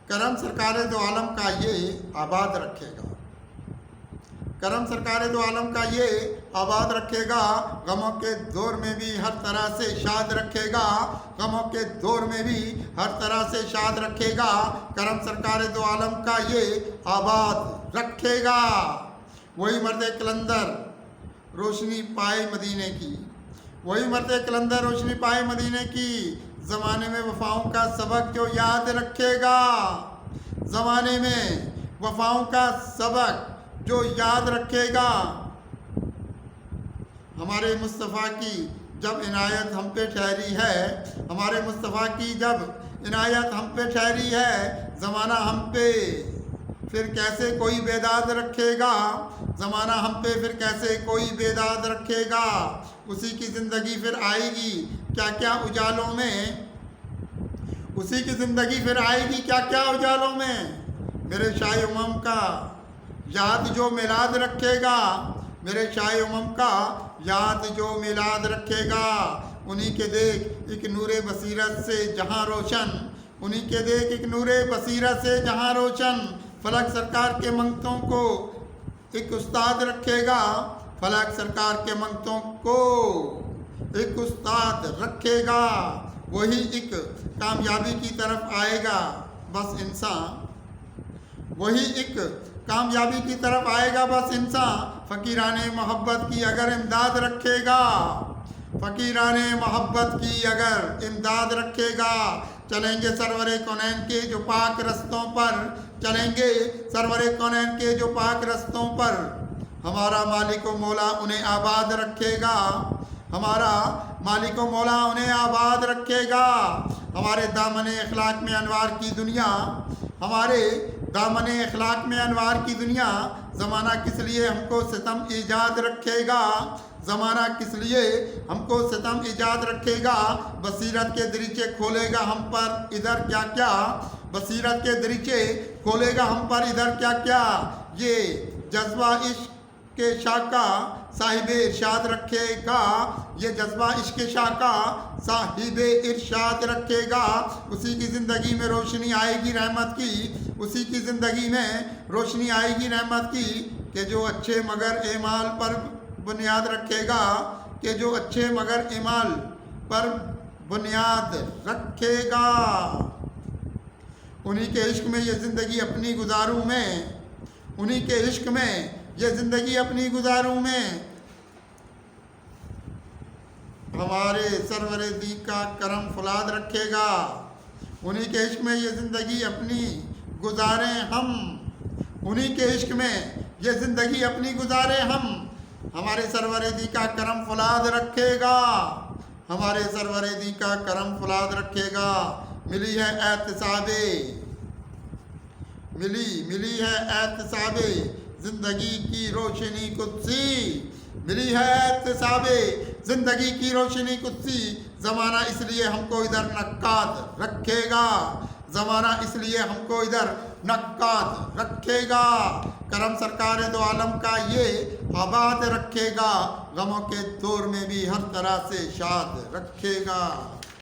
करम सरकार दो आलम का ये आबाद रखेगा। करम सरकार दो आलम का ये आबाद रखेगा। गमों के दौर में भी हर तरह से शाद रखेगा। गमों के दौर में भी हर तरह से शाद रखेगा। करम सरकार दो आलम का ये आबाद रखेगा। वही मर्द कलंदर रोशनी पाए मदीने की, वही मर्द कलंदर रोशनी पाए मदीने की। ज़माने में वफ़ाओं का सबक जो याद रखेगा, ज़माने में वफ़ाओं का सबक जो याद रखेगा। हमारे मुस्तफ़ा की जब इनायत हम पे ठहरी है, हमारे मुस्तफ़ा की जब इनायत हम पे ठहरी है, ज़माना हम पे फिर कैसे कोई बेदाद रखेगा। ज़माना हम पे फिर कैसे कोई बेदाद रखेगा। उसी की ज़िंदगी फिर आएगी क्या क्या उजालों में, उसी की ज़िंदगी फिर आएगी क्या क्या उजालों में। मेरे शाह उमम का याद जो मिलाद रखेगा, मेरे शाह उमम का याद जो मिलाद रखेगा। उन्हीं के देख एक नूरे बसीरत से जहां रोशन, उन्हीं के देख एक नूरे बसीरत से जहां रोशन। फलक सरकार के मंगतों को एक उस्ताद रखेगा, फलक सरकार के मंगतों को एक उस्ताद रखेगा। वही एक कामयाबी की तरफ आएगा बस इंसान, वही एक कामयाबी की तरफ आएगा बस इंसान। फ़कीराने मोहब्बत की अगर इमदाद रखेगा, फ़कीराने मोहब्बत की अगर इमदाद रखेगा। चलेंगे सरवरे कौनैन के जो पाक रस्तों पर, चलेंगे सरवरे कौनैन के जो पाक रस्तों पर। हमारा मालिक व मौला उन्हें आबाद रखेगा, हमारा मालिक व मौला उन्हें आबाद रखेगा। हमारे दामन अखलाक में अनवार की दुनिया, हमारे दामन अखलाक में अनवार की दुनिया। ज़माना किस लिए हमको सितम ईजाद रखेगा, ज़माना किस लिए हमको सितम ईजाद रखेगा। बसीरत के दरीचे खोलेगा हम पर इधर क्या क्या, बसीरत के दरीचे खोलेगा हम पर इधर क्या क्या। ये जज्बा इश्क के शाका साहिब इरशाद रखेगा, ये जज्बा इश्क शाह का साहिब इरशाद रखेगा। उसी की ज़िंदगी में रोशनी आएगी रहमत की, उसी की ज़िंदगी में रोशनी आएगी रहमत की। कि जो अच्छे मगर एमाल पर बुनियाद रखेगा, कि जो अच्छे मगर एमाल पर बुनियाद रखेगा। उन्हीं के इश्क में ये ज़िंदगी अपनी गुजारूं मैं, उन्हीं के इश्क में ये ज़िंदगी अपनी गुजारूं मैं। हमारे सरवरे दी का करम फुलाद रखेगा, उन्हीं के इश्क में ये ज़िंदगी अपनी गुजारें हम, उन्हीं के इश्क में ये ज़िंदगी अपनी गुजारें हम। हमारे सरवरे दी का करम फुलाद रखेगा, हमारे सरवरे दी का करम फुलाद रखेगा। मिली है एहतिसाबे, मिली है एहतिसाबे ज़िंदगी की रोशनी कुद्सी, मिली है एहतिसाबे ज़िंदगी की रोशनी कुद्सी। ज़माना इसलिए हमको इधर नक्काद रखेगा, ज़माना इसलिए हमको इधर नक्काद रखेगा। करम सरकार दो आलम का ये आबाद रखेगा। गमों के दौर में भी हर तरह से शाद रखेगा।